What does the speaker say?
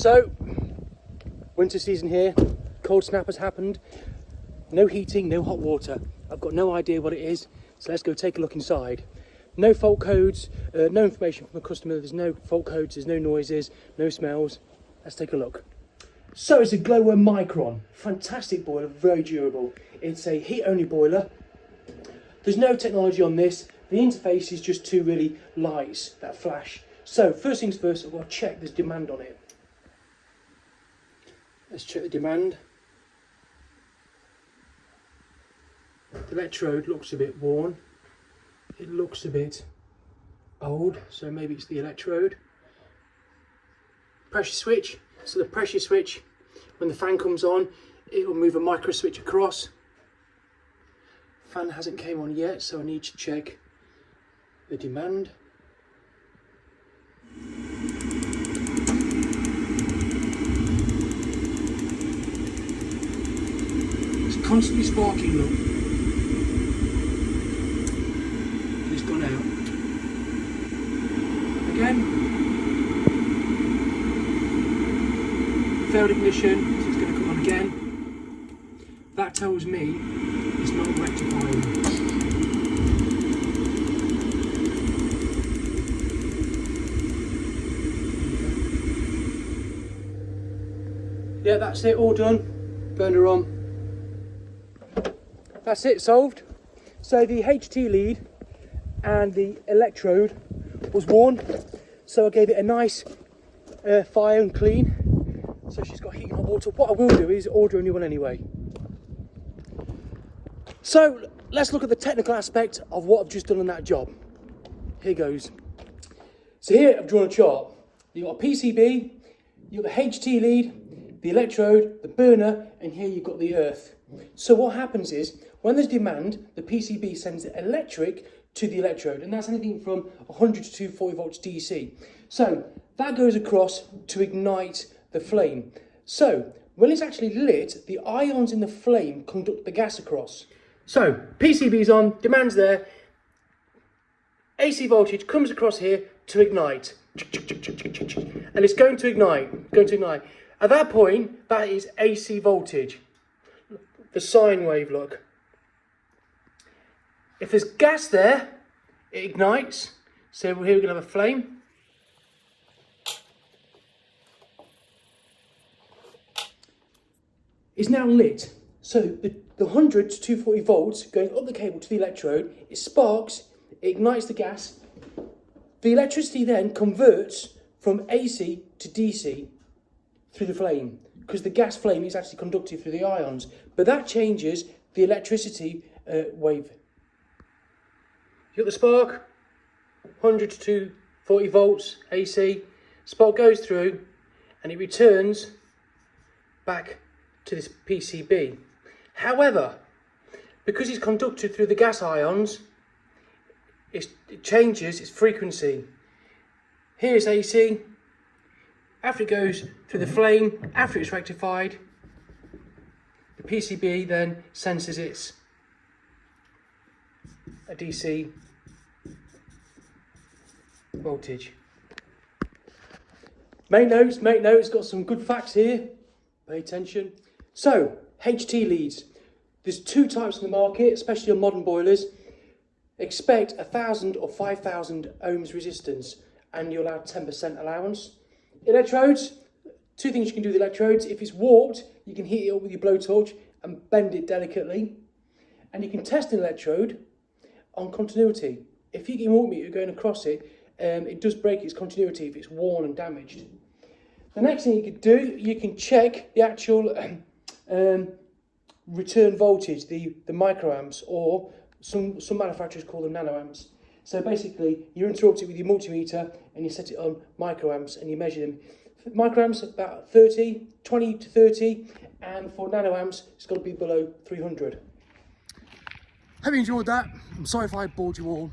So, winter season here, cold snap has happened, no heating, no hot water. I've got no idea what it is, so let's go take a look inside. No fault codes, no information from the customer, there's no fault codes, there's no noises, no smells. Let's take a look. So it's a Worm Micron, fantastic boiler, very durable. It's a heat-only boiler. There's no technology on this. The interface is just two really lights that flash. So first things first, I've got to check there's demand on it. Let's check the demand. The electrode looks a bit worn. It looks a bit old, so maybe it's the electrode. Pressure switch. So the pressure switch, when the fan comes on, it will move a micro switch across. Fan hasn't came on yet, so I need to check the demand. It's constantly sparking, look. And it's gone out. Again. Failed ignition, so it's going to come on again. That tells me it's not rectifying. Yeah, that's it, all done. Burner on. That's it, solved. So the HT lead and the electrode was worn, so I gave it a nice fire and clean. So she's got heat and hot water. What I will do is order a new one anyway. So let's look at the technical aspect of what I've just done on that job. Here goes. So here I've drawn a chart. You've got a PCB, you've got the HT lead, the electrode, the burner, and here you've got the earth. So what happens is, when there's demand, the PCB sends the electric to the electrode, and that's anything from 100 to 240 volts DC. So that goes across to ignite the flame. So when it's actually lit, the ions in the flame conduct the gas across. So PCB's on, demand's there, AC voltage comes across here to ignite, and it's going to ignite. At that point, that is AC voltage. The sine wave, look. If there's gas there, it ignites. So here we're going to have a flame. Is now lit. So the 100 to 240 volts going up the cable to the electrode, it sparks, it ignites the gas. The electricity then converts from AC to DC through the flame, because the gas flame is actually conducted through the ions, but that changes the electricity wave. You got the spark, 100 to 240 volts AC, spark goes through and it returns back to this PCB. However, because it's conducted through the gas ions, it changes its frequency. Here's AC. After it goes through the flame, after it's rectified, the PCB then senses it's a DC voltage. Make notes, got some good facts here. Pay attention. So, HT leads. There's two types in the market, especially on modern boilers. Expect 1,000 or 5,000 ohms resistance, and you're allowed 10% allowance. Electrodes, two things you can do with electrodes. If it's warped, you can heat it up with your blowtorch and bend it delicately. And you can test an electrode on continuity. If you get your voltmeter going across it, it does break its continuity if it's worn and damaged. The next thing you could do, you can check the actual return voltage, the microamps, or some manufacturers call them nanoamps. So basically, you interrupt it with your multimeter and you set it on microamps and you measure them. Microamps about 20 to 30, and for nanoamps, it's got to be below 300. Hope you enjoyed that. I'm sorry if I bored you all.